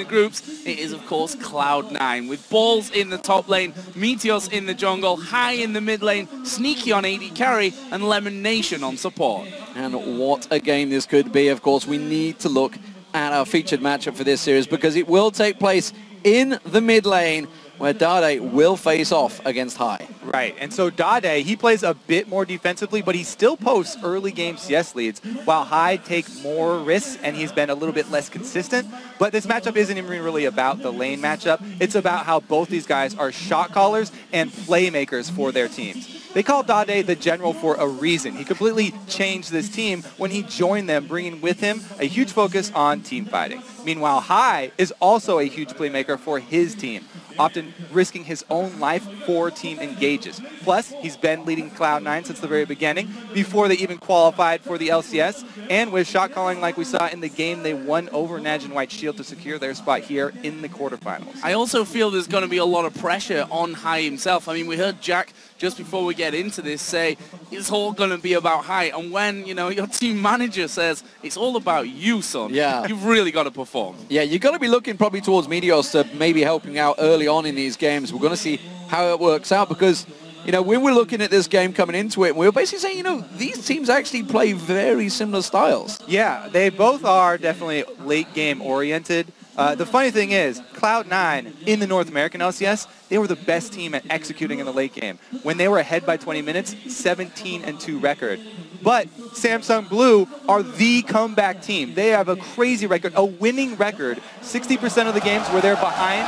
the groups, it is, of course, Cloud9. With Balls in the top lane, Meteos in the jungle, High in the mid lane, Sneaky on AD carry, and Lemon Nation on support. And what a game this could be. Of course, we need to look at our featured matchup for this series because it will take place in the mid lane, where Dade will face off against High. Right, and so Dade, he plays a bit more defensively, but he still posts early game CS leads, while High takes more risks, and he's been a little bit less consistent. But this matchup isn't even really about the lane matchup. It's about how both these guys are shot callers and playmakers for their teams. They call Dade the general for a reason. He completely changed this team when he joined them, bringing with him a huge focus on team fighting. Meanwhile, High is also a huge playmaker for his team, often risking his own life for team engages. Plus, he's been leading Cloud9 since the very beginning, before they even qualified for the LCS, and with shot calling like we saw in the game they won over Naj and White Shield to secure their spot here in the quarterfinals. I also feel there's going to be a lot of pressure on High himself. I mean, we heard Jack, just before we get into this, say it's all going to be about High. And when, you know, your team manager says it's all about you, son, you've really got to perform. Yeah, you've got to be looking probably towards Meteos to maybe helping out early on in these games. We're going to see how it works out because, you know, we were looking at this game coming into it, and we were basically saying, you know, these teams actually play very similar styles. Yeah, they both are definitely late game oriented. The funny thing is, Cloud9 in the North American LCS, they were the best team at executing in the late game. When they were ahead by 20 minutes, 17-2 record. But Samsung Blue are the comeback team. They have a crazy record, a winning record. 60% of the games where they're behind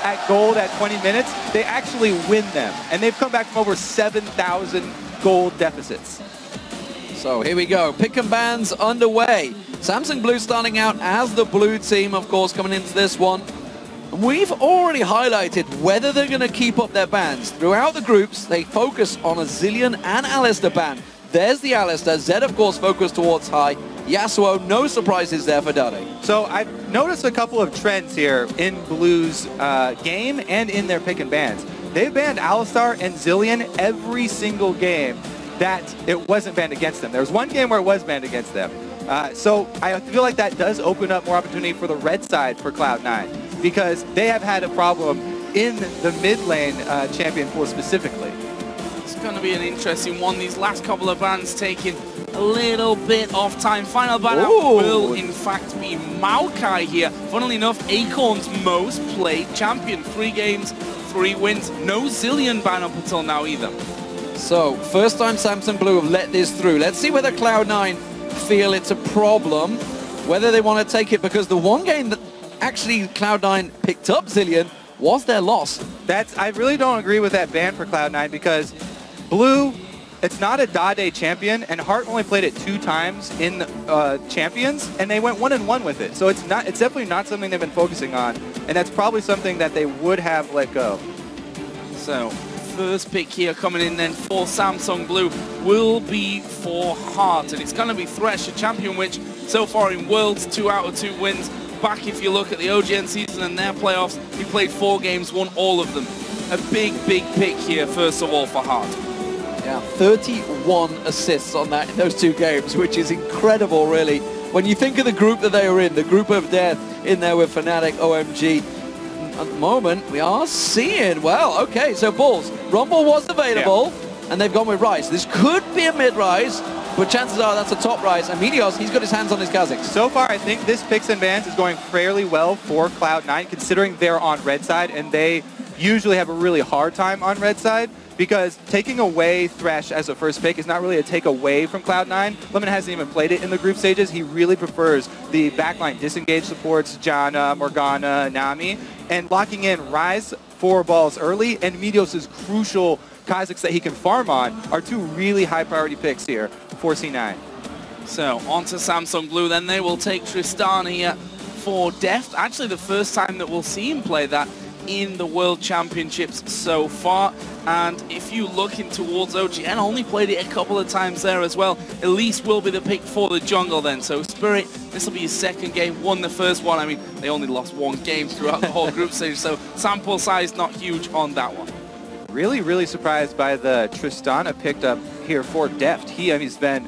at gold at 20 minutes, they actually win them. And they've come back from over 7,000 gold deficits. So here we go, pick and bans underway. Samsung Blue starting out as the blue team, of course, coming into this one. And we've already highlighted whether they're going to keep up their bans. Throughout the groups, they focus on a Zilean and Alistar ban. There's the Alistar. Zed, of course, focused towards High. Yasuo, no surprises there for Dade. So I've noticed a couple of trends here in Blue's game and in their pick and bans. They've banned Alistar and Zilean every single game that it wasn't banned against them. There was one game where it was banned against them. So I feel like that does open up more opportunity for the red side for Cloud9 because they have had a problem in the mid lane champion pool specifically. It's going to be an interesting one. These last couple of bans taking a little bit of time. Final ban out will, in fact, be Maokai here. Funnily enough, Acorn's most played champion. 3 games, 3 wins. No Zilean ban up until now either. So, first time Samsung Blue have let this through. Let's see whether Cloud9 feel it's a problem, whether they want to take it, because the one game that actually Cloud9 picked up Zilean was their loss. I really don't agree with that ban for Cloud9 because Blue, it's not a Dade champion, and Heart only played it 2 times in Champions, and they went 1-1 with it. So it's definitely not something they've been focusing on, and that's probably something that they would have let go. So, first pick here coming in then for Samsung Blue will be for Heart, and it's going to be Thresh, a champion which so far in Worlds 2 out of 2 wins. Back if you look at the OGN season and their playoffs, he played 4 games, won all of them. A big pick here first of all for Heart. Yeah, 31 assists on that in those 2 games, which is incredible really. When you think of the group that they were in, the group of death in there with Fnatic, OMG. At the moment, we are seeing, well, okay, so Balls. Rumble was available, and they've gone with Rise. This could be a mid-rise, but chances are that's a top rise. And Meteos, he's got his hands on his Kha'Zix. So far, I think this picks and bans is going fairly well for Cloud9, considering they're on red side, and they usually have a really hard time on red side, because taking away Thresh as a first pick is not really a take away from Cloud9. Lemon hasn't even played it in the group stages. He really prefers the backline disengage supports, Janna, Morgana, Nami, and locking in Rise 4 balls early, and Meteos' crucial Kha'Zix that he can farm on are 2 really high priority picks here for C9. So on to Samsung Blue, then they will take Tristan here for Deft. Actually the first time that we'll see him play that in the World Championships so far. And if you look in towards OGN, only played it a couple of times there as well. Elise will be the pick for the jungle then. So Spirit, this will be his second game, won the first one. I mean, they only lost 1 game throughout the whole group stage, so sample size not huge on that one. Really surprised by the Tristana picked up here for Deft. He's been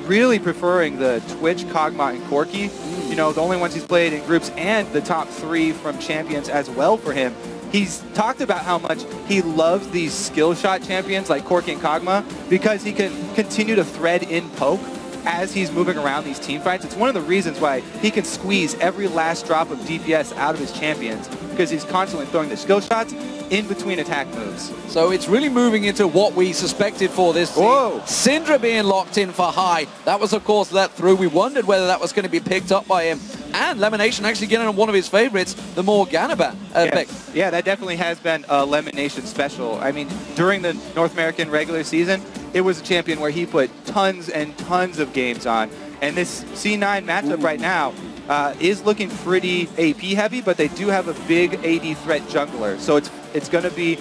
really preferring the Twitch, Kog'Maw, and Corki. You know, the only ones he's played in groups, and the top 3 from champions as well for him. He's talked about how much he loves these skill shot champions like Corki and Kog'Maw because he can continue to thread in poke as he's moving around these team fights. It's one of the reasons why he can squeeze every last drop of DPS out of his champions, because he's constantly throwing the skill shots in between attack moves. So it's really moving into what we suspected for this team. Whoa. Syndra being locked in for high. That was, of course, let through. We wondered whether that was going to be picked up by him. And Lemonation actually getting on one of his favorites, the Morgana pick. Yeah, that definitely has been a Lemonation special. I mean, during the North American regular season, it was a champion where he put tons and tons of games on. And this C9 matchup right now is looking pretty AP heavy, but they do have a big AD threat jungler. So it's going to be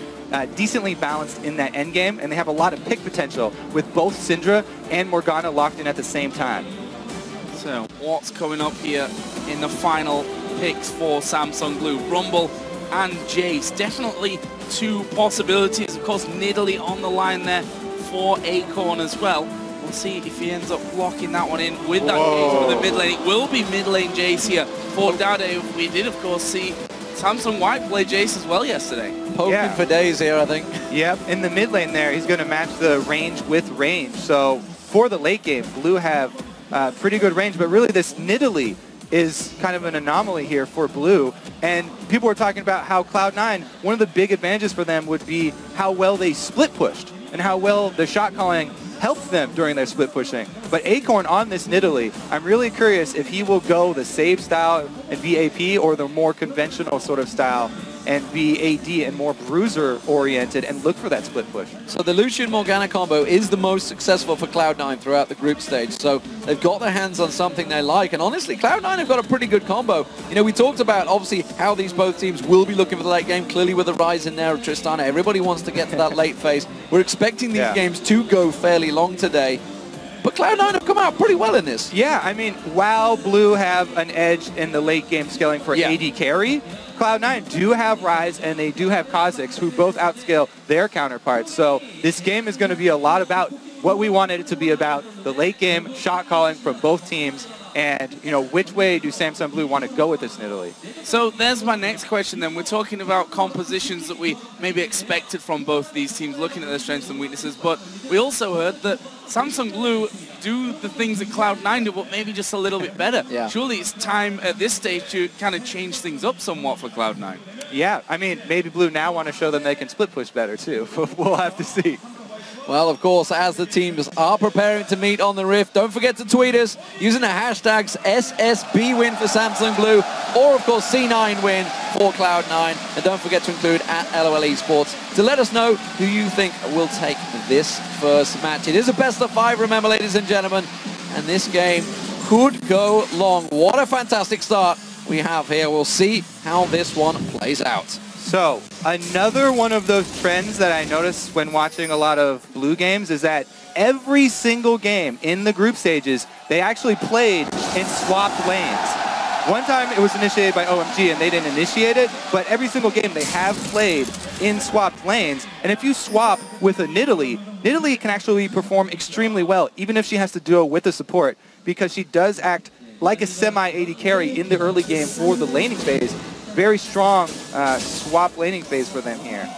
decently balanced in that end game, and they have a lot of pick potential with both Syndra and Morgana locked in at the same time. So what's coming up here in the final picks for Samsung Blue? Rumble and Jace. Definitely 2 possibilities. Of course, Nidalee on the line there for Acorn as well. We'll see if he ends up blocking that one in with that engagement with the mid lane. It will be mid lane Jace here for Dade. We did, of course, see Samsung White play Jace as well yesterday. Poking for days here, I think. Yep, in the mid lane there, he's going to match the range with range. So for the late game, Blue have pretty good range, but really this Nidalee is kind of an anomaly here for Blue. And people were talking about how Cloud9, one of the big advantages for them would be how well they split pushed and how well the shot calling helped them during their split pushing. But Acorn on this Nidalee, I'm really curious if he will go the save style and be AP or the more conventional sort of style and be AD and more bruiser oriented and look for that split push. So the Lucian Morgana combo is the most successful for Cloud9 throughout the group stage. So they've got their hands on something they like. And honestly, Cloud9 have got a pretty good combo. You know, we talked about obviously how these both teams will be looking for the late game. Clearly with the rise in there of Tristana, everybody wants to get to that late phase. We're expecting these games to go fairly long today. But Cloud9 have come out pretty well in this. Yeah, I mean, while Blue have an edge in the late game scaling for AD carry, Cloud9 do have Rise and they do have Kha'Zix, who both outscale their counterparts. So this game is going to be a lot about what we wanted it to be about, the late game shot calling from both teams, and, you know, which way do Samsung Blue want to go with this Nidalee? So there's my next question then. We're talking about compositions that we maybe expected from both these teams, looking at their strengths and weaknesses, but we also heard that Samsung Blue do the things that Cloud9 do, but maybe just a little bit better. Yeah. Surely it's time at this stage to kind of change things up somewhat for Cloud9. Yeah, I mean, maybe Blue now want to show them they can split push better too. We'll have to see. Well, of course, as the teams are preparing to meet on the Rift, don't forget to tweet us using the hashtags SSB win for Samsung Blue, or of course C9 win for Cloud9. And don't forget to include at LOL Esports to let us know who you think will take this first match. It is a best of 5, remember, ladies and gentlemen, and this game could go long. What a fantastic start we have here. We'll see how this one plays out. So, another one of those trends that I noticed when watching a lot of Blue games is that every single game in the group stages, they actually played in swapped lanes. One time it was initiated by OMG and they didn't initiate it, but every single game they have played in swapped lanes. And if you swap with a Nidalee, Nidalee can actually perform extremely well, even if she has to duo with the support, because she does act like a semi-AD carry in the early game for the laning phase. Very strong swap laning phase for them here.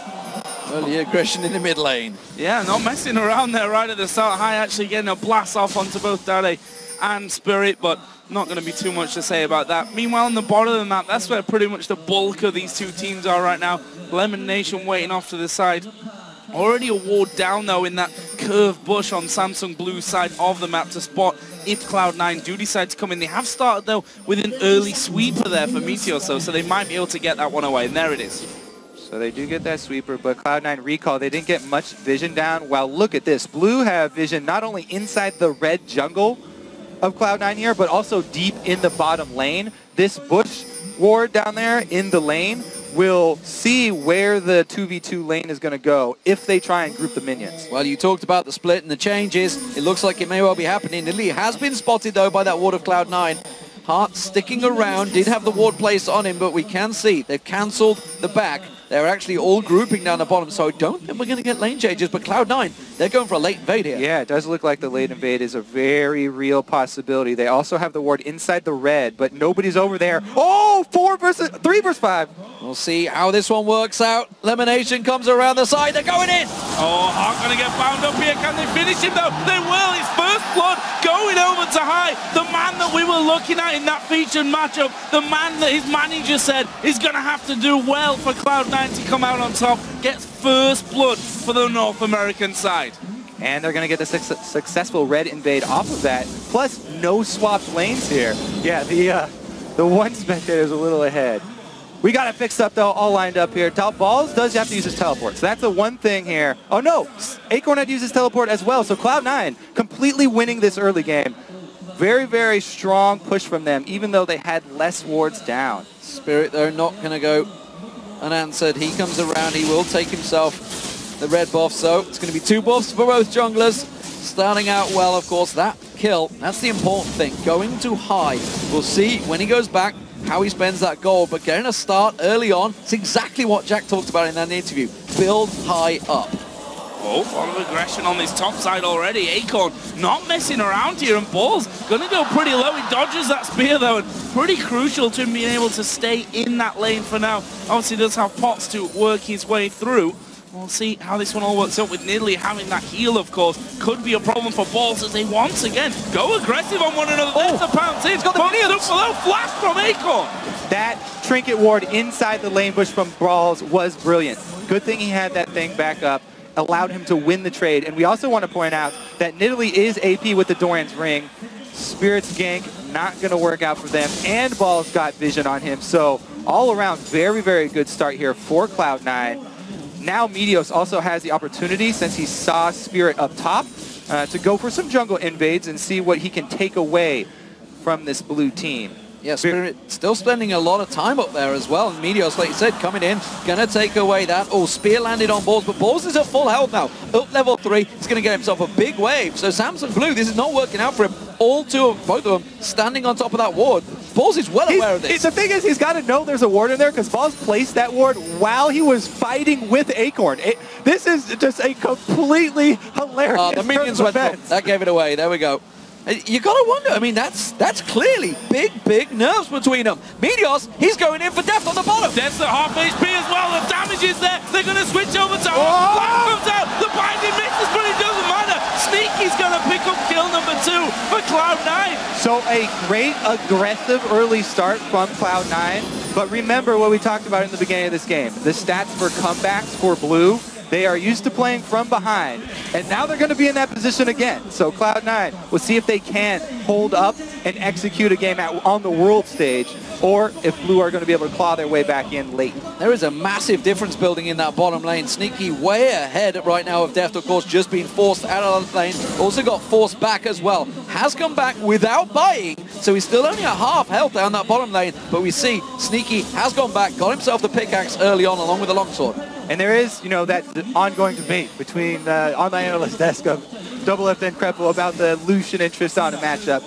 Well, the aggression in the mid lane. Yeah, not messing around there right at the start. High actually getting a blast off onto both Dade and Spirit, but not going to be too much to say about that. Meanwhile, on the bottom of the map, that's where pretty much the bulk of these two teams are right now. Lemon Nation waiting off to the side. Already a ward down, though, in that curved bush on Samsung Blue's side of the map to spot if Cloud9 do decide to come in. They have started, though, with an early sweeper there for Meteor, so they might be able to get that one away, and there it is. So they do get that sweeper, but Cloud9 recall, they didn't get much vision down. Well, look at this. Blue have vision not only inside the red jungle of Cloud9 here, but also deep in the bottom lane. This bush ward down there in the lane will see where the 2v2 lane is going to go if they try and group the minions. Well, you talked about the split and the changes. It looks like it may well be happening. Nidalee has been spotted, though, by that ward of Cloud9. Hart sticking around, did have the ward placed on him, but we can see they've cancelled the back. They're actually all grouping down the bottom, so I don't think we're going to get lane changes, but Cloud9, they're going for a late invade here. Yeah, it does look like the late invade is a very real possibility. They also have the ward inside the red, but nobody's over there. Oh, 3 versus 5. We'll see how this one works out. Elimination comes around the side. They're going in. Oh, Hawk going to get bound up here. Can they finish him, though? They will. His first blood going over to High. The man that we were looking at in that featured matchup. The man that his manager said is going to have to do well for Cloud9 to come out on top. Gets first blood for the North American side. And they're going to get the successful red invade off of that. Plus, no swapped lanes here. Yeah, the one spectator is a little ahead. We got it fixed up, though, all lined up here. Balls does have to use his teleport, so that's the one thing here. Oh, no, Acorn had to use his teleport as well, so Cloud9 completely winning this early game. Very, very strong push from them, even though they had less wards down. Spirit, though, not going to go unanswered. He comes around. He will take himself the red buff, so it's going to be 2 buffs for both junglers. Starting out well, of course, that kill, that's the important thing. Going too high. We'll see when he goes back how he spends that gold, but getting a start early on, it's exactly what Jack talked about in that interview. Build high up. Oh, a lot of aggression on this top side already. Acorn not messing around here, and Ball's going to go pretty low. He dodges that spear, though, and pretty crucial to him being able to stay in that lane for now. Obviously, does have pots to work his way through. We'll see how this one all works out with Nidalee having that heal, of course. Could be a problem for Balls as they once again go aggressive on one another. There's the pounce in. He's got the minions. Flash from Acorn. That trinket ward inside the lane bush from Balls was brilliant. Good thing he had that thing back up. Allowed him to win the trade. And we also want to point out that Nidalee is AP with the Doran's Ring. Spirit's gank not going to work out for them. And Balls got vision on him. So all around, very, very good start here for Cloud9. Now Meteos also has the opportunity, since he saw Spirit up top, to go for some jungle invades and see what he can take away from this blue team. Yeah, Spirit still spending a lot of time up there as well. And Meteos, like you said, coming in, going to take away that. Oh, spear landed on Balls, but Balls is at full health now. Up level 3, he's going to get himself a big wave. So Samsung Blue, this is not working out for him. Both of them, standing on top of that ward. Balls is well aware of this. The thing is, he's got to know there's a ward in there, because Balls placed that ward while he was fighting with Acorn. This is just a completely hilarious the minions went up. That gave it away. There we go. You got to wonder, I mean, that's clearly big nerves between them. Meteos, he's going in for death on the bottom. Death's at half HP as well. The damage is there. They're going to switch over to Hawk. Black comes out. The binding misses, but it doesn't matter. Sneaky's going to pick up kill number 2 for Cloud9. So a great aggressive early start from Cloud9. But remember what we talked about in the beginning of this game. The stats for comebacks for Blue. They are used to playing from behind, and now they're going to be in that position again. So Cloud9, we'll see if they can hold up and execute a game on the world stage, or if Blue are going to be able to claw their way back in late. There is a massive difference building in that bottom lane. Sneaky way ahead right now of Deft, of course, just being forced out of the lane. Also got forced back as well. Has come back without buying, so he's still only at half health down that bottom lane. But we see Sneaky has gone back, got himself the pickaxe early on along with the longsword. And there is, that ongoing debate between the online analyst desk of Double F and Kreppel about the Lucian and Tristana matchup.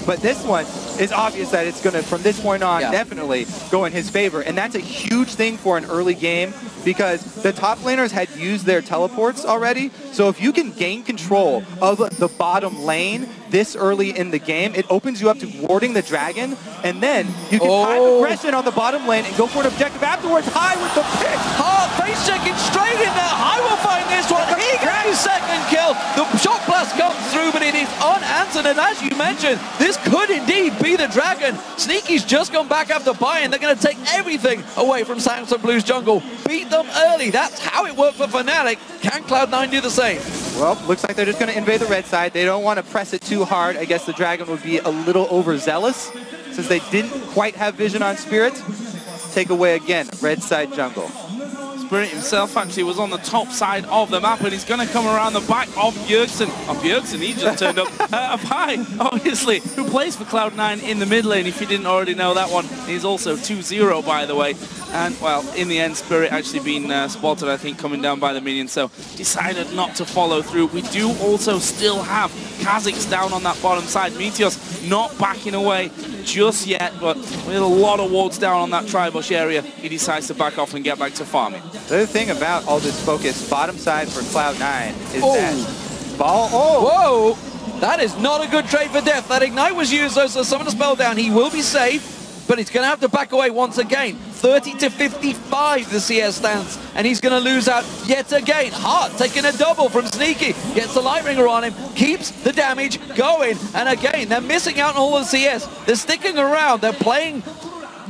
But this one is obvious that it's going to, from this point on, definitely go in his favor. And that's a huge thing for an early game, because the top laners had used their teleports already. So if you can gain control of the bottom lane this early in the game, it opens you up to warding the dragon, and then you can time aggression on the bottom lane and go for an objective afterwards. High with the pick. Hard face checking straight in there. High will find this one. He gets his second kill. The shot blast comes through, but it is unanswered. And as you mentioned, this could indeed be the dragon. Sneaky's just gone back after buying. They're going to take everything away from Samsung Blue's jungle. Beat them early. That's how it worked for Fnatic. Can Cloud9 do the same? Well, looks like they're just going to invade the red side. They don't want to press it too hard. I guess the dragon would be a little overzealous, since they didn't quite have vision on Spirit. Take away again, red side jungle. Spirit himself actually was on the top side of the map, and he's going to come around the back of Bjergsen. Bjergsen, he just turned up. High, obviously, who plays for Cloud9 in the mid lane, if you didn't already know that one. He's also 2-0, by the way. And, well, in the end, Spirit actually being spotted, I think, coming down by the minions, so decided not to follow through. We do also still have Kha'Zix down on that bottom side. Meteos not backing away just yet, but with a lot of wards down on that tri-bush area, he decides to back off and get back to farming. The other thing about all this focus, bottom side for Cloud9, is that ball. Oh! Whoa! That is not a good trade for Deft. That Ignite was used, though, so summon a spell down. He will be safe, but he's going to have to back away once again. 30 to 55 the CS stands, and he's going to lose out yet again. Hart taking a double from Sneaky, gets the Light Ringer on him, keeps the damage going, and again, they're missing out on all the CS. They're sticking around, they're playing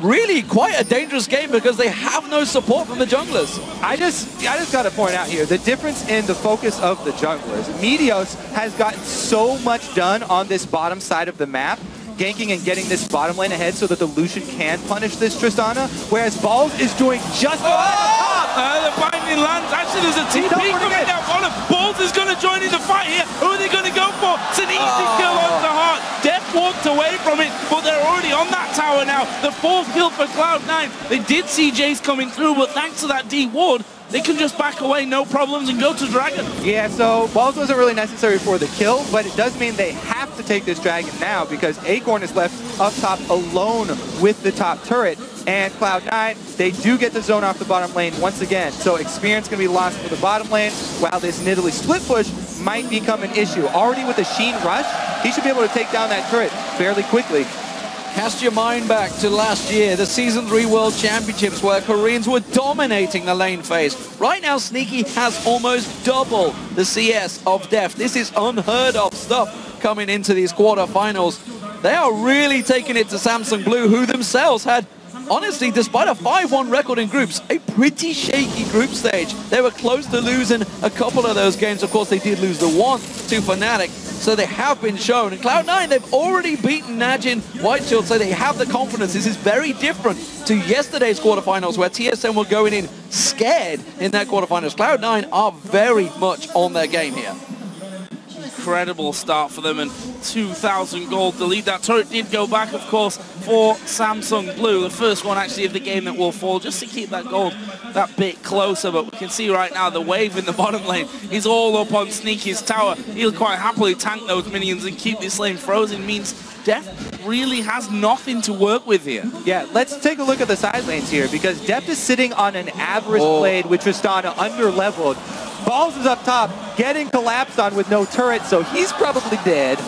really quite a dangerous game because they have no support from the junglers. I just got to point out here, the difference in the focus of the junglers. Meteos has gotten so much done on this bottom side of the map, ganking and getting this bottom lane ahead so that the Lucian can punish this Tristana, whereas Balls is doing just the binding lands. Actually, there's a TP coming down on him. Balls is going to join in the fight here. Who are they going to go for? It's an easy kill on the Heart. Deft walked away from it, but they're already on that tower now. The 4th kill for Cloud9. They did see Jace coming through, but thanks to that D ward, they can just back away, no problems, and go to Dragon. Yeah, so Balls wasn't really necessary for the kill, but it does mean they have to take this Dragon now because Acorn is left up top alone with the top turret. And Cloud9, they do get the zone off the bottom lane once again. So experience going to be lost for the bottom lane, while this Nidalee split push might become an issue. Already with a Sheen rush, he should be able to take down that turret fairly quickly. Cast your mind back to last year, the Season 3 World Championships, where Koreans were dominating the lane phase. Right now, Sneaky has almost double the CS of Deft. This is unheard of stuff coming into these quarterfinals. They are really taking it to Samsung Blue, who themselves had, honestly, despite a 5-1 record in groups, a pretty shaky group stage. They were close to losing a couple of those games. Of course, they did lose the one to Fnatic. So they have been shown. And Cloud9, they've already beaten Najin Whiteshield, so they have the confidence. This is very different to yesterday's quarterfinals, where TSM were going in scared in their quarterfinals. Cloud9 are very much on their game here. Incredible start for them, and 2,000 gold to lead. That turret did go back, of course, for Samsung Blue. The first one, actually, of the game that will fall, just to keep that gold that bit closer. But we can see right now the wave in the bottom lane is all up on Sneaky's tower. He'll quite happily tank those minions and keep this lane frozen. Means Deft really has nothing to work with here. Yeah, let's take a look at the side lanes here, because Deft is sitting on an average blade with Tristana under-leveled. Balls is up top, getting collapsed on with no turret, so he's probably dead.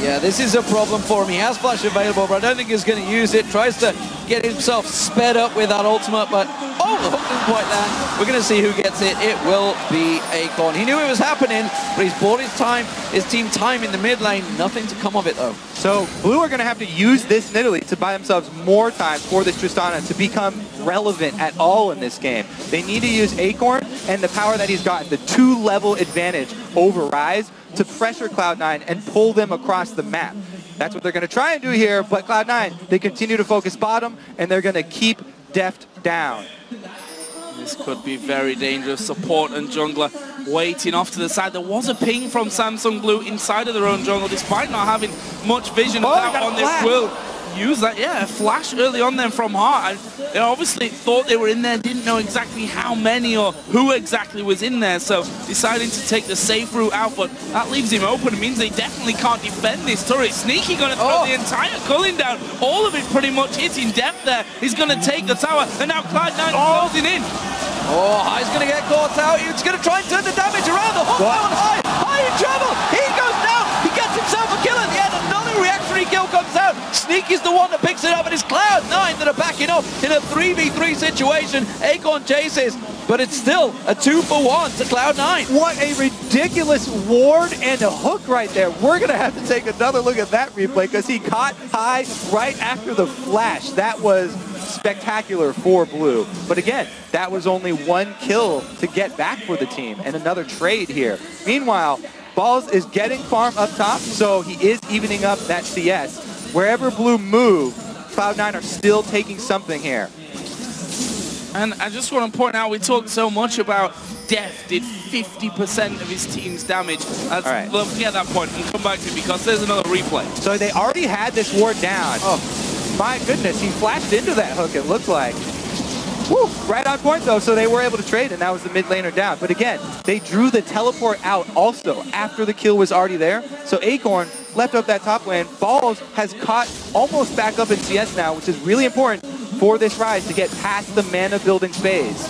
Yeah, this is a problem for him. He has flash available, but I don't think he's going to use it. Tries to get himself sped up with that ultimate, but the hook didn't quite land. We're going to see who gets it. It will be Acorn. He knew it was happening, but he's bought his team time in the mid lane. Nothing to come of it, though. So Blue are going to have to use this Nidalee to buy themselves more time for this Tristana to become relevant at all in this game. They need to use Acorn and the power that he's gotten, the 2-level advantage over Rise, to pressure Cloud9 and pull them across the map. That's what they're going to try and do here, but Cloud9, they continue to focus bottom, and they're going to keep Deft down. This could be very dangerous. Support and jungler waiting off to the side. There was a ping from Samsung Blue inside of their own jungle, despite not having much vision of that one. They will use that. Yeah, a flash early on then from Heart. They obviously thought they were in there, didn't know exactly how many or who exactly was in there, so deciding to take the safe route out, but that leaves him open. It means they definitely can't defend this turret. Sneaky going to throw the entire culling down. All of it pretty much hitting Deft there. He's going to take the tower, and now Cloud9 closing in. High's going to get caught out. He's going to try and turn the damage around. The hook down High. High in trouble. He goes down. He gets himself a kill at the end. Another reactionary kill comes out. Sneaky's the one that picks it up, and it's Cloud9 that are backing off in a 3v3 situation. Acorn chases, but it's still a 2-for-1 to Cloud9. What a ridiculous ward and a hook right there. We're going to have to take another look at that replay, because he caught High right after the flash. That was spectacular for Blue. But again, that was only one kill to get back for the team, and another trade here. Meanwhile, Balls is getting farm up top, so he is evening up that CS. Wherever Blue move, Cloud9 are still taking something here. And I just want to point out, we talked so much about Deft did 50% of his team's damage. All right. We'll forget that point and come back to it, because there's another replay. So they already had this ward down. Oh, my goodness, he flashed into that hook, it looked like. Woo, right on point though, so they were able to trade, and that was the mid laner down. But again, they drew the teleport out also after the kill was already there. So Acorn left up that top lane. Balls has caught almost back up in CS now, which is really important for this Rise to get past the mana building phase.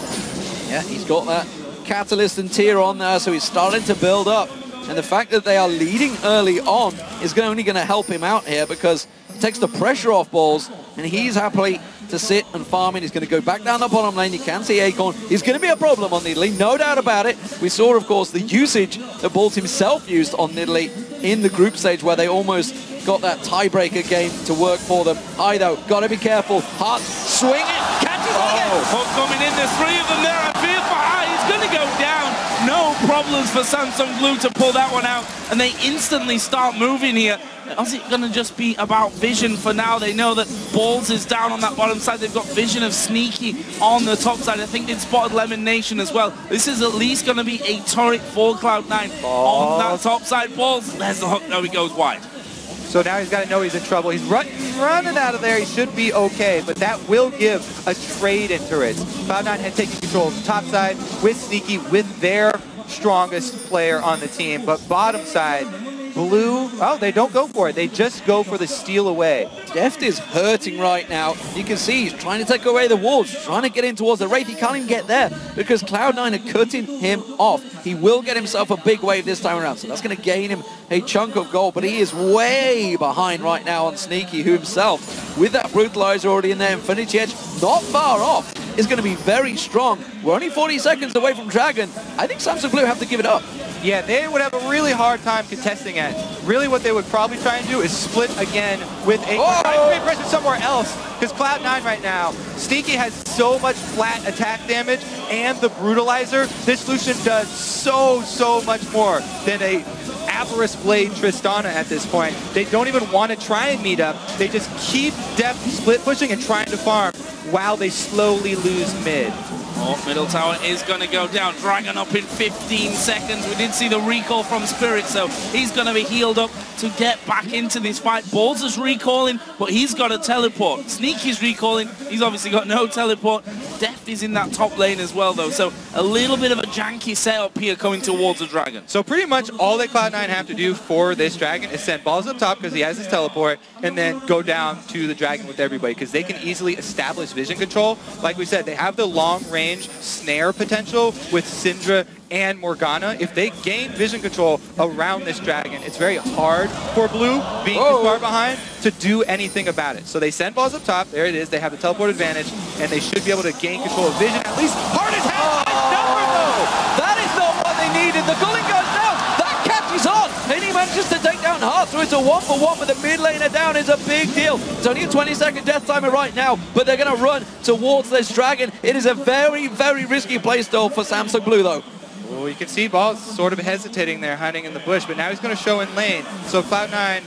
Yeah, he's got that Catalyst and Tier on there, so he's starting to build up. And the fact that they are leading early on is only going to help him out here, because it takes the pressure off Balls, and he's happily to sit and farm in. He's going to go back down the bottom lane. You can see Acorn. He's going to be a problem on Nidalee, no doubt about it. We saw, of course, the usage that Balls himself used on Nidalee in the group stage, where they almost got that tiebreaker game to work for them. High, though, got to be careful. Hart, swing it, catches it again. Hook coming in, there's three of them there. I fear for High, he's going to go down. No problems for Samsung Blue to pull that one out, and they instantly start moving here. Is it going to just be about vision for now? They know that Balls is down on that bottom side. They've got vision of Sneaky on the top side. I think they spotted Lemon Nation as well. This is at least going to be a turret for Cloud9 on that top side. Balls, there's the hook. No, he goes wide. So now he's got to know he's in trouble. He's running out of there. He should be okay, but that will give a trade in turrets. Cloud9 had taken control of the top side with Sneaky, with their strongest player on the team. But bottom side, Blue, oh, they don't go for it. They just go for the steal away. Deft is hurting right now. You can see he's trying to take away the walls, trying to get in towards the Wraith. He can't even get there because Cloud9 are cutting him off. He will get himself a big wave this time around, so that's going to gain him a chunk of gold, but he is way behind right now on Sneaky, who himself, with that Brutalizer already in there, Infinity Edge, not far off, is going to be very strong. We're only 40 seconds away from Dragon. I think Samsung Blue have to give it up. Yeah, they would have a really hard time contesting it. Really what they would probably try and do is split again with a trying to pressure somewhere else, because Cloud9 right now, Sneaky has so much flat attack damage, and the Brutalizer, this Lucian does so much more than a Avarice Blade Tristana at this point. They don't even want to try and meet up. They just keep depth split pushing and trying to farm while they slowly lose mid. Oh, middle tower is going to go down. Dragon up in 15 seconds. We did see the recall from Spirit, so he's going to be healed up to get back into this fight. Balls is recalling, but he's got a teleport. Sneaky's recalling. He's obviously got no teleport. Deft is in that top lane as well, though, so a little bit of a janky setup here coming towards the Dragon. So pretty much all that Cloud9 have to do for this Dragon is send Balls up top because he has his teleport, and then go down to the Dragon with everybody, because they can easily establish vision control. Like we said, they have the long-range snare potential with Syndra and Morgana. If they gain vision control around this Dragon, it's very hard for Blue, being too far behind, to do anything about it. So they send Balls up top. There it is. They have the teleport advantage, and they should be able to gain control of vision. At least Hard is number though. That is not what they needed. The Gulling goes down. That catches on, and he manages to take down Hart. So it's a 1-for-1, but the mid laner down is a big deal. It's only a 20-second death timer right now, but they're going to run towards this Dragon. It is a very risky playstyle for Samsung Blue, though. Well, you can see Balls sort of hesitating there, hiding in the bush, but now he's going to show in lane. So Cloud9,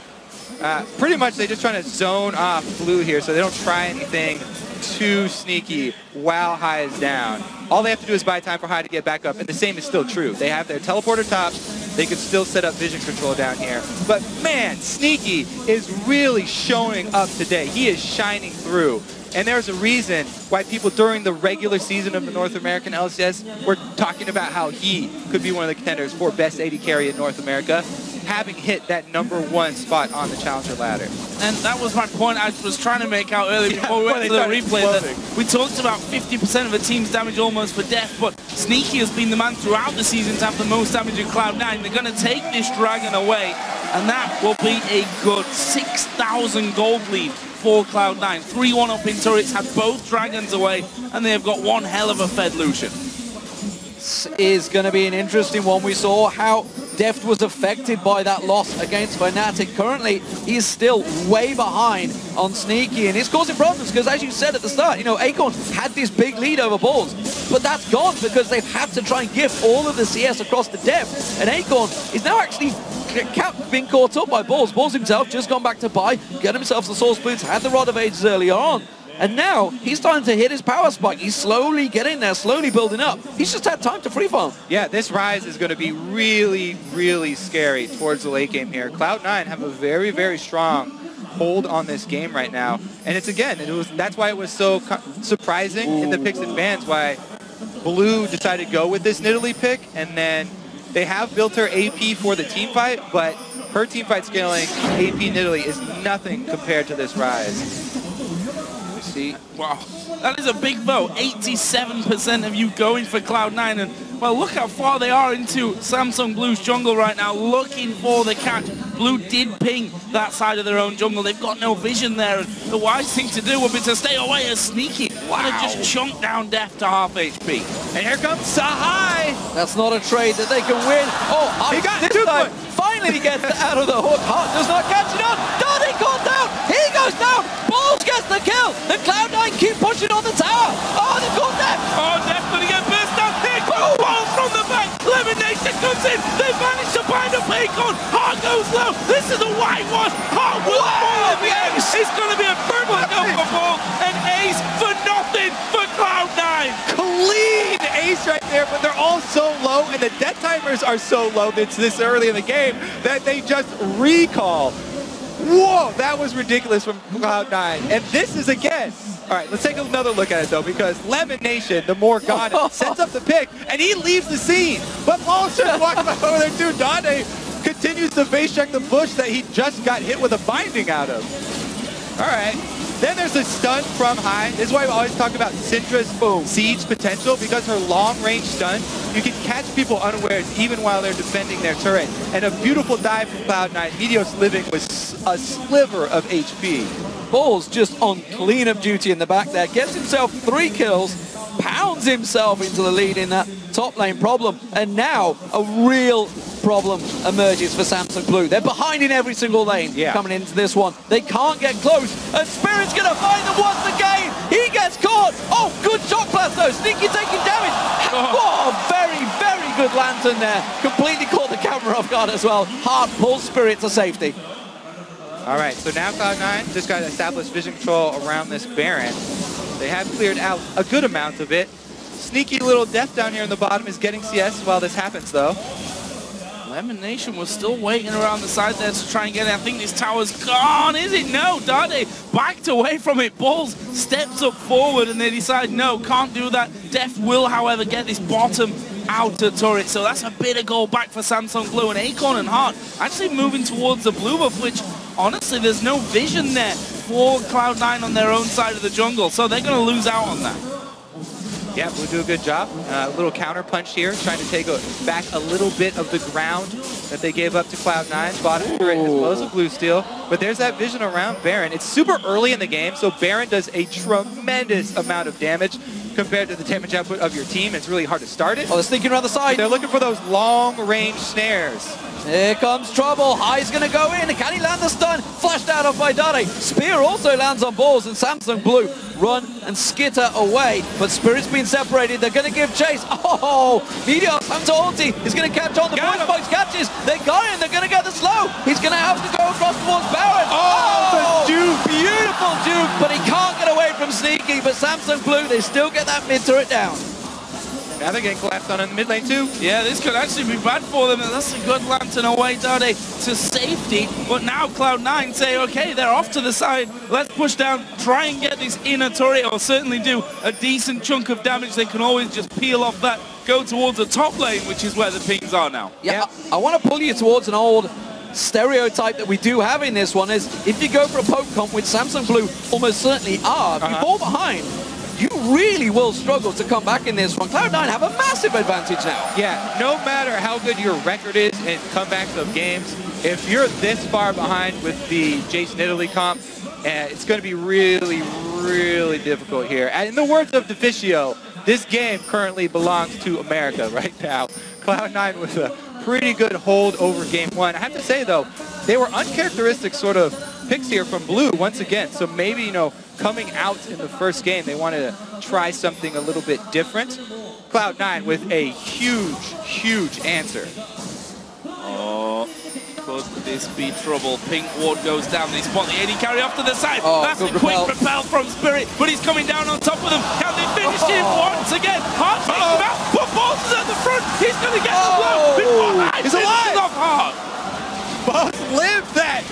pretty much they're just trying to zone off Blue here, so they don't try anything too sneaky while High is down. All they have to do is buy time for High to get back up, and the same is still true. They have their teleporter tops. They could still set up vision control down here. But man, Sneaky is really showing up today. He is shining through. And there's a reason why people during the regular season of the North American LCS were talking about how he could be one of the contenders for best AD carry in North America, having hit that #1 spot on the challenger ladder. And that was my point I was trying to make out earlier before we went to the replay. That we talked about 50% of a team's damage almost for death, but Sneaky has been the man throughout the season to have the most damage in Cloud9. They're going to take this Dragon away, and that will be a good 6,000 gold lead for Cloud9. 3-1 up in turrets, had both Dragons away, and they have got one hell of a fed Lucian. This is going to be an interesting one. We saw how Deft was affected by that loss against Fnatic. Currently, he is still way behind on Sneaky, and it's causing problems because, as you said at the start, you know, Acorn had this big lead over Balls, but that's gone because they've had to try and gift all of the CS across the Deft, and Acorn is now actually being caught up by Balls. Balls himself just gone back to buy, get himself the Source Boots, had the Rod of Ages earlier on. And now he's starting to hit his power spike. He's slowly getting there, slowly building up. He's just had time to free farm. Yeah, this Rise is going to be really scary towards the late game here. Cloud9 have a very strong hold on this game right now. And it's again, that's why it was so surprising in the picks and bans why Blue decided to go with this Nidalee pick, and then they have built her AP for the team fight, but her team fight scaling AP Nidalee is nothing compared to this Rise. We see. Wow, that is a big vote. 87% of you going for Cloud9, and well, look how far they are into Samsung Blue's jungle right now, looking for the catch. Blue did ping that side of their own jungle. They've got no vision there, and the wise thing to do would be to stay away as Sneaky. Wow. Just chunk down Deft to half HP. And here comes Sahai. That's not a trade that they can win. Oh, he got this time. Finally he gets out of the hook. Hart does not catch it on. Donnie caught down. He goes down. Balls gets the kill. The Cloud9 keep pushing on the tower. Oh, they caught Deft. Oh, Deft gonna get burst down. Here comes Ball from the back. Elimination comes in. They managed to find a Paycon. Hart goes low. This is a whitewash. Hart will fall at the end. It's gonna be a perfect go for Ball. An ace for nothing for Cloud9. Clean ace right there, but they're all so low, and the death timers are so low that's this early in the game that they just recall. Whoa, that was ridiculous from Cloud9. And this is again. All right, let's take another look at it though, because Lemon Nation, the Morgana, sets up the pick, and he leaves the scene. But Paul's just walking back over there too. Dante continues to face check the bush that he just got hit with a binding out of. All right. Then there's a stun from High. This is why we always talk about Syndra's siege potential, because her long-range stun, you can catch people unawares even while they're defending their turret. And a beautiful dive from Cloud9. Meteos living with a sliver of HP. Ball's just on clean of duty in the back there. Gets himself 3 kills, pounds himself into the lead in that top lane problem. And now a real problem emerges for Samsung Blue. They're behind in every single lane coming into this one. They can't get close, and Spirit's gonna find them once again. He gets caught. Oh, good shot blast though. Sneaky taking damage. Oh, very, very good lantern there. Completely caught the camera off guard as well. Hart pulls Spirit to safety. All right, so now Cloud9 just got established vision control around this Baron. They have cleared out a good amount of it. Sneaky little Death down here in the bottom is getting CS while this happens though. Lemon Nation was still waiting around the side there to try and get it. I think this tower's gone, is it? No, Dante backed away from it. Balls steps up forward and they decide, no, can't do that. Def will, however, get this bottom outer turret. So that's a bit of goal back for Samsung Blue. And Acorn and Hart actually moving towards the blue buff, which honestly, there's no vision there for Cloud9 on their own side of the jungle. So they're going to lose out on that. Yeah, Blue do a good job. A little counter punch here, trying to take back a little bit of the ground that they gave up to Cloud9. Bottom turret as well as a blue steal. But there's that vision around Baron. It's super early in the game, so Baron does a tremendous amount of damage compared to the damage output of your team. It's really hard to start it. Oh, they're sneaking around the side. They're looking for those long-range snares. Here comes trouble. High's going to go in. Can he land the stun? Flashed out of by Dade. Spear also lands on Balls, and Samsung Blue run and skitter away. But Spirit's been separated. They're going to give chase. Oh, Meteos comes to ulti. He's going to catch on. The voice box catches. They got him. They're going to get the slow. He's going to have to go across towards Baron. Oh, the dupe. Beautiful dupe, but he can't get away from Sneaky. But Samsung Blue, they still get that mid turret down. Now they're getting collapsed on in the mid lane too. Yeah, this could actually be bad for them. That's a good lantern away, Dade, to safety. But now Cloud9 say, okay, they're off to the side. Let's push down, try and get this inner turret, or certainly do a decent chunk of damage. They can always just peel off that, go towards the top lane, which is where the pings are now. Yeah, I want to pull you towards an old stereotype that we do have in this one, is if you go for a poke comp, which Samsung Blue almost certainly are, if you fall behind, you really will struggle to come back in this one. Cloud9 have a massive advantage now. Yeah, no matter how good your record is in comebacks of games, if you're this far behind with the Jace Nidalee comp, it's going to be really, really difficult here. And in the words of Deficio, this game currently belongs to America right now. Cloud9 with a pretty good hold over game one. I have to say, though, they were uncharacteristic sort of picks here from Blue once again. So maybe, you know, coming out in the first game, they wanted to try something a little bit different. Cloud9 with a huge, huge answer. Oh, could this be trouble? Pink ward goes down. They spot the AD carry off to the side. Oh, that's a quick repel from Spirit, but he's coming down on top of them. Can they finish him once again? Hart takes him out. But Balls is at the front. He's going to get the blow. Before that, he's alive. Off Hart. Balls lived that.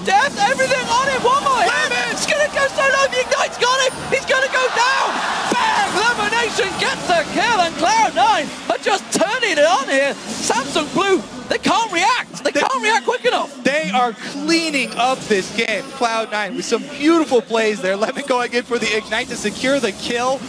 Death, everything on him. One more hit. He's going to go so low. The Ignite's got him. He's going to go down. Bang! Elimination gets the kill, and Cloud9 are just turning it on here. Samsung Blue, they can't react. They can't react quick enough. They are cleaning up this game. Cloud9 with some beautiful plays there. Lemon going in for the Ignite to secure the kill.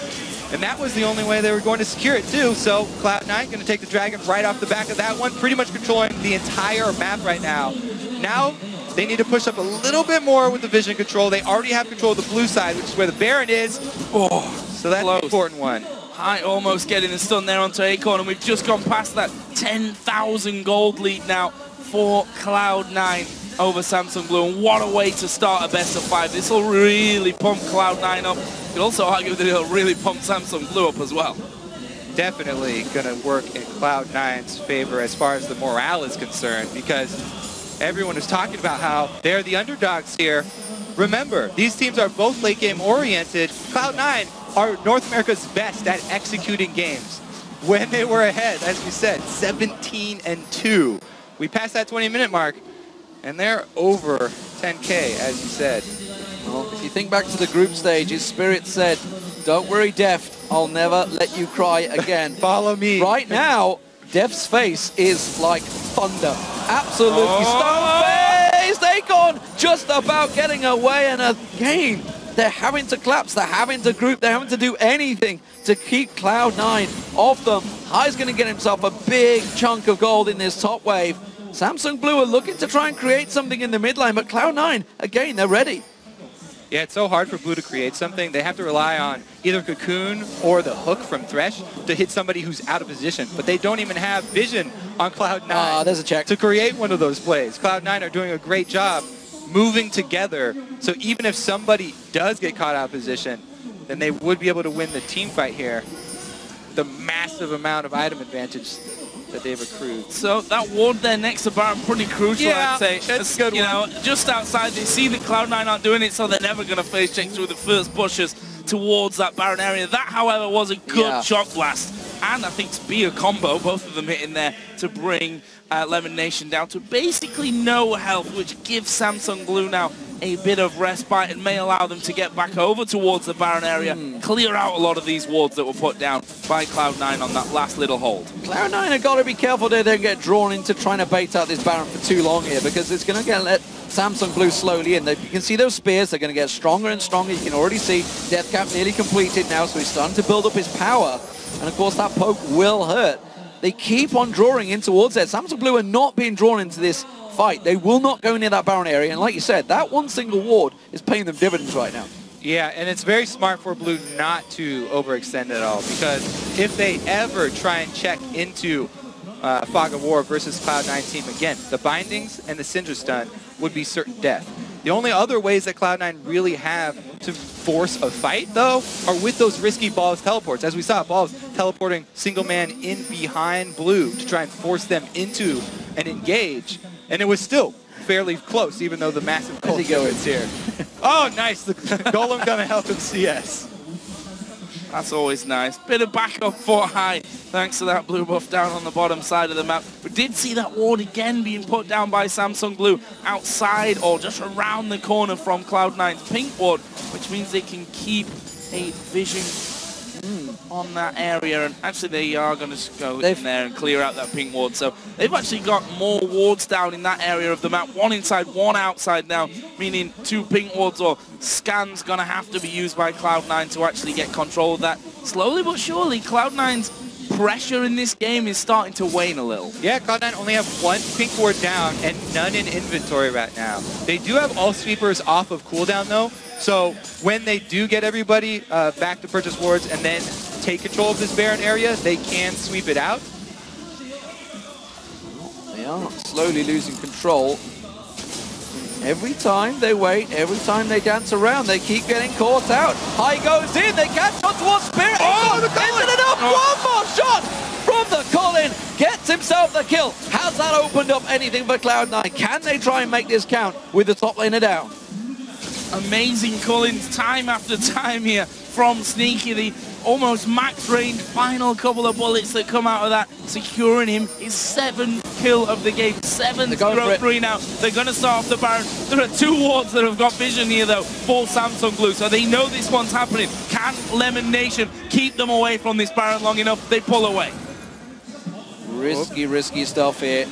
And that was the only way they were going to secure it too. So Cloud9 going to take the Dragon right off the back of that one, pretty much controlling the entire map right now. Now they need to push up a little bit more with the vision control. They already have control of the blue side, which is where the Baron is. Oh, so that's an important one. High almost getting the stun there onto Acorn, and we've just gone past that 10,000 gold lead now for Cloud9 over Samsung Blue. And what a way to start a best of 5. This will really pump Cloud9 up. You could also argue that it'll really pump Samsung Blue up as well. Definitely going to work in Cloud9's favor as far as the morale is concerned, because everyone is talking about how they're the underdogs here. Remember, these teams are both late game oriented. Cloud9 are North America's best at executing games. When they were ahead, as we said, 17-2. We passed that 20-minute mark, and they're over 10K, as you said. Well, if you think back to the group stages, Spirit said, "Don't worry, Deft, I'll never let you cry again." Follow me. Right now, Deft's face is like thunder. Absolutely stone-faced. Acorn just about getting away, and again, they're having to collapse, they're having to group, they're having to do anything to keep Cloud9 off them. High's going to get himself a big chunk of gold in this top wave. Samsung Blue are looking to try and create something in the mid lane, but Cloud9, again, they're ready. Yeah, it's so hard for Blue to create something. They have to rely on either Cocoon or the hook from Thresh to hit somebody who's out of position. But they don't even have vision on Cloud9 there's a check. to create one of those plays. Cloud9 are doing a great job moving together. So even if somebody does get caught out of position, then they would be able to win the team fight here. The massive amount of item advantage that they've accrued. So that ward there next to Baron, pretty crucial, Yeah, I'd say. it's a good you one. know, just outside, they see that Cloud9 aren't doing it, so they're never going to face check through the first pushes towards that Baron area. That, however, was a good shock blast. And I think to be a combo, both of them hitting there to bring Lemon Nation down to basically no health, which gives Samsung Blue now a bit of respite and may allow them to get back over towards the Baron area, clear out a lot of these wards that were put down by Cloud9 on that last little hold. Cloud9 have got to be careful they don't get drawn into trying to bait out this Baron for too long here, because it's going to get let Samsung Blue slowly in. You can see those spears, they're going to get stronger and stronger. You can already see Deathcap nearly completed now, so he's starting to build up his power. And of course that poke will hurt. They keep on drawing in towards it. Samsung Blue are not being drawn into this fight. They will not go near that Baron area. And like you said, that one single ward is paying them dividends right now. Yeah, and it's very smart for Blue not to overextend at all, because if they ever try and check into Fog of War versus Cloud9 team again, the bindings and the Syndra stun would be certain death. The only other ways that Cloud9 really have to force a fight, though, are with those risky Balls teleports. As we saw, Balls teleporting single man in behind Blue to try and force them into an engage, and it was still fairly close, even though the massive cold is here. Oh, nice. The Golem gonna help him CS. That's always nice. Bit of backup for High, thanks to that blue buff down on the bottom side of the map. We did see that ward again being put down by Samsung Blue outside or just around the corner from Cloud9's pink ward, which means they can keep a vision on that area. And actually they are going to go in there and clear out that pink ward. So they've actually got more wards down in that area of the map. One inside, one outside now, meaning 2 pink wards or scans going to have to be used by Cloud9 to actually get control of that. Slowly but surely, Cloud9's pressure in this game is starting to wane a little. Yeah, Cloud9 only have 1 pink ward down and none in inventory right now. They do have all sweepers off of cooldown though, so when they do get everybody back to purchase wards and then take control of this Baron area, they can sweep it out. They are slowly losing control. Every time they wait, every time they dance around, they keep getting caught out. High goes in, they catch on towards Spirit. Oh, the Colin! Isn't enough? One more shot from the Colin. Gets himself the kill. Has that opened up anything for Cloud9? Can they try and make this count with the top laner down? Amazing Collins time after time here from Sneaky. The almost max range final couple of bullets that come out of that, securing him his 7th kill of the game. 7-0-3 now. They're going to start off the Baron. There are 2 wards that have got vision here, though, for Samsung Blue, so they know this one's happening. Can Lemon Nation keep them away from this Baron long enough? They pull away. Risky stuff here.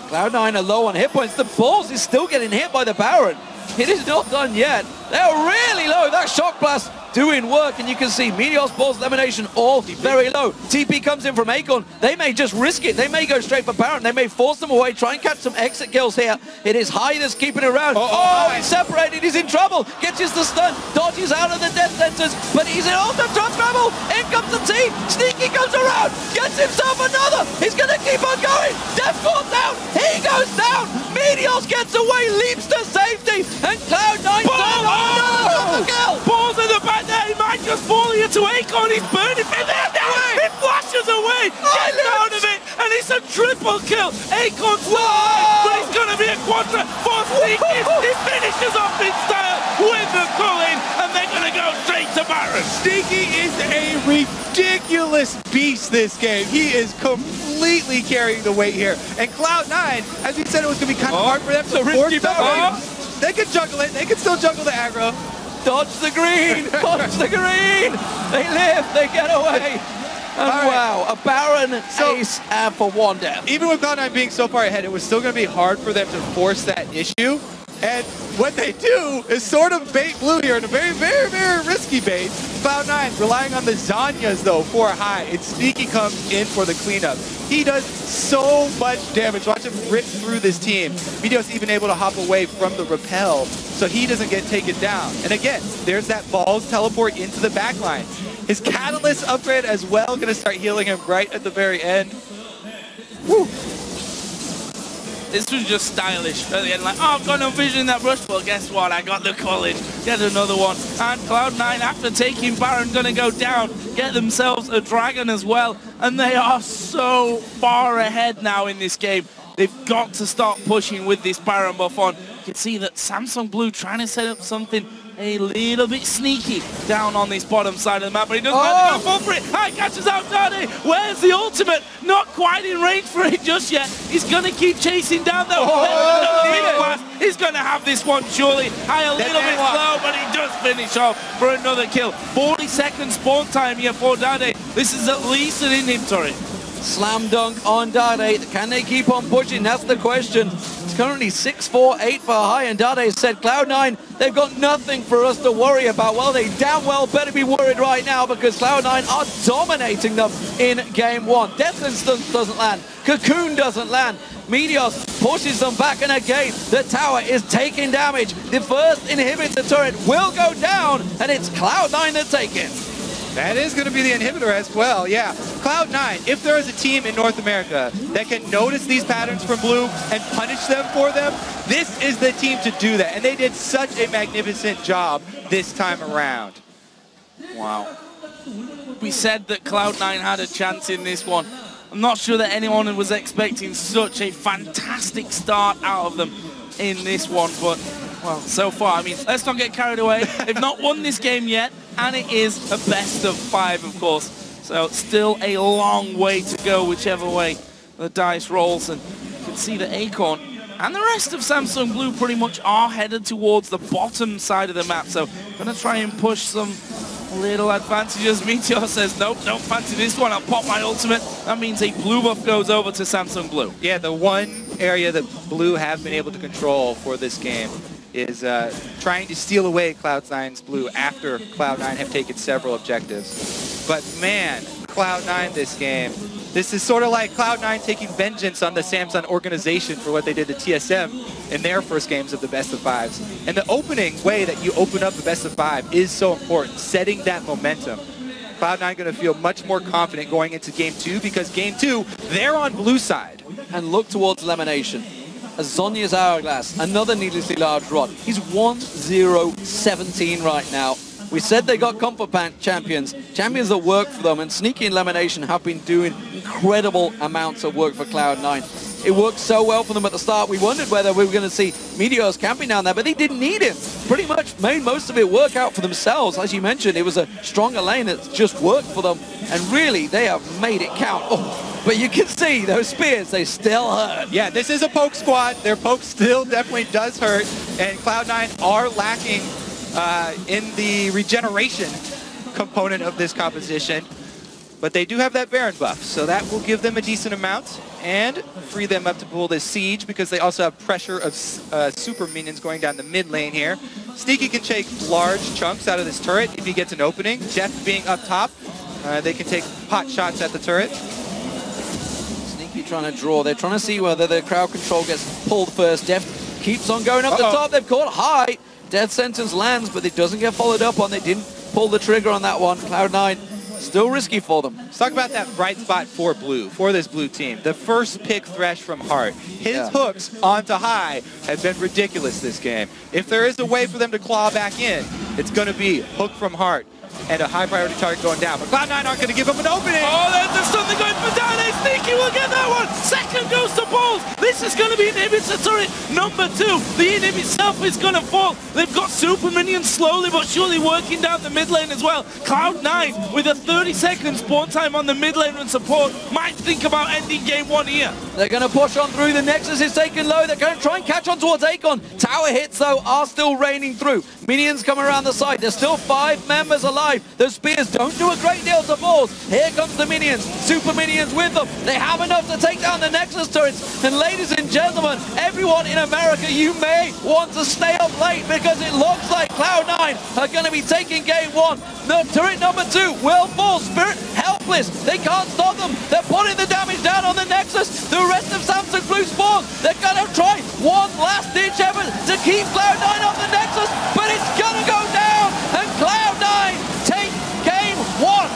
Cloud9 are low on hit points. The Balls is still getting hit by the Baron. It is not done yet. They're really low. That Shock Blast doing work, and you can see Meteor's, Balls, Elimination all very low. TP comes in from Acorn. They may just risk it. They may go straight for Baron. They may force them away, try and catch some exit kills here. It is High that's keeping it around. He's separated. He's in trouble. Gets his the stun. Dodges out of the death sentence, but he's in ultimate travel. In comes the team. Sneaky comes around. Gets himself another. He's going to keep on going. Death falls down. He goes down. Meteors gets away, leaps to safety, and Cloud9 another kill. Balls in the back there. He might just fall here to Acorn. He's burning. It flashes away. Gets out of it, and it's a triple kill. Acorn's alive, but it's going to be a quadra for Sneaky. He finishes off in style with the pull-in, and they're going to go straight to Baron. Sneaky is a ridiculous beast this game. He is completely carrying the weight here. And Cloud9, as we said, it was going to be kind of hard for them to force them. They can juggle it. They can still juggle the aggro. Dodge the green! Dodge the green! They live, they get away! And wow, a Baron ace and for 1 death. Even with Cloud9 being so far ahead, it was still going to be hard for them to force that issue. And what they do is sort of bait Blue here in a very, very, very risky bait. Cloud9 relying on the Zanyas, though, for High. And Sneaky comes in for the cleanup. He does so much damage. Watch him rip through this team. Meteor's even able to hop away from the repel, so he doesn't get taken down. And again, there's that Balls teleport into the backline. His Catalyst upgrade as well, going to start healing him right at the very end. Woo. This was just stylish at the end, like, oh, I've got no vision in that rush. Well, guess what? I got the college. Get another one. And Cloud9, after taking Baron, going to go down, get themselves a dragon as well. And they are so far ahead now in this game. They've got to start pushing with this Baron buff on. You can see that Samsung Blue trying to set up something a little bit sneaky down on this bottom side of the map, but he doesn't let it go for it. High catches out Dade. Where's the ultimate? Not quite in range for it just yet. He's going to keep chasing down though. Another big blast. He's going to have this one surely. High a little bit slow, but he does finish off for another kill. 40 seconds spawn time here for Dade. This is at least an inventory. Slam dunk on Dade. Can they keep on pushing? That's the question. It's currently 6-4-8 for High, and Dade said, Cloud9, they've got nothing for us to worry about. Well, they damn well better be worried right now because Cloud9 are dominating them in game 1. Death Instance doesn't land. Cocoon doesn't land. Meteos pushes them back, and again, the tower is taking damage. The first inhibitor turret will go down, and it's Cloud9 that take it. That is going to be the inhibitor as well, yeah. Cloud9, if there is a team in North America that can notice these patterns from Blue and punish them for them, this is the team to do that. And they did such a magnificent job this time around. Wow. We said that Cloud9 had a chance in this one. I'm not sure that anyone was expecting such a fantastic start out of them in this one, but, well, so far, I mean, let's not get carried away. They've not won this game yet, and it is a best of 5, of course. So still a long way to go, whichever way the dice rolls. And you can see that Acorn and the rest of Samsung Blue pretty much are headed towards the bottom side of the map. So going to try and push some little advantages. Meteor says, nope, don't fancy this one. I'll pop my ultimate. That means a blue buff goes over to Samsung Blue. Yeah, the one area that Blue have been able to control for this game is trying to steal away Cloud9's Blue after Cloud9 have taken several objectives. But man, Cloud9 this game, this is sort of like Cloud9 taking vengeance on the Samsung organization for what they did to TSM in their first games of the best of 5s. And the opening way that you open up the best of 5 is so important, setting that momentum. Cloud9 going to feel much more confident going into game 2 because game 2, they're on Blue side. And look towards elimination. Zonya's Hourglass, another needlessly large rod. He's 1-0-17 right now. We said they got comfort champions that work for them, and Sneaky and Elimination have been doing incredible amounts of work for Cloud9. It worked so well for them at the start. We wondered whether we were going to see Meteors camping down there, but they didn't need him. Pretty much made most of it work out for themselves. As you mentioned, it was a stronger lane that just worked for them, and really, they have made it count. Oh. But you can see those spears, they still hurt. Yeah, this is a poke squad. Their poke still definitely does hurt, and Cloud9 are lacking in the regeneration component of this composition. But they do have that Baron buff, so that will give them a decent amount and free them up to pull this siege because they also have pressure of super minions going down the mid lane here. Sneaky can take large chunks out of this turret if he gets an opening. Death being up top, they can take pot shots at the turret. Sneaky trying to draw. They're trying to see whether the crowd control gets pulled first. Death keeps on going up the top. They've caught high. Death sentence lands, but it doesn't get followed up on. They didn't pull the trigger on that one. Cloud9. Still risky for them. Let's talk about that bright spot for blue, for this blue team. The first pick Thresh from Heart. His hooks onto high have been ridiculous this game. If there is a way for them to claw back in, it's going to be hook from Heart and a high priority target going down. But Cloud9 aren't going to give him an opening. Oh, there's something going for Dane. Sneaky will get that one. Second goes to Balls. This is going to be Inhibit's turret number 2. The Inhibit itself is going to fall. They've got super minions slowly but surely working down the mid lane as well. Cloud9 with a 30-second spawn time on the mid lane and support might think about ending game 1 here. They're going to push on through. The Nexus is taken low. They're going to try and catch on towards Akon. Tower hits, though, are still raining through. Minions come around the side. There's still 5 members alive. Those spears don't do a great deal to Balls. Here comes the minions. Super minions with them. They have enough to take down the Nexus turrets. And ladies and gentlemen, everyone in America, you may want to stay up late because it looks like Cloud9 are going to be taking game 1. No, turret number 2 will fall. Spirit helpless. They can't stop them. They're putting the damage down on the Nexus. The rest of Samsung Blue spawn. They're going to try one last ditch effort to keep Cloud9 off the Nexus, but it's going to go down. And Cloud9 take game 1.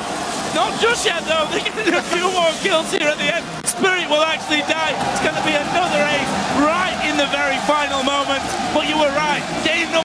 Not just yet, though. They're going to do a few more kills here at the end. Spirit will actually die. It's going to be another ace right in the very final moment. But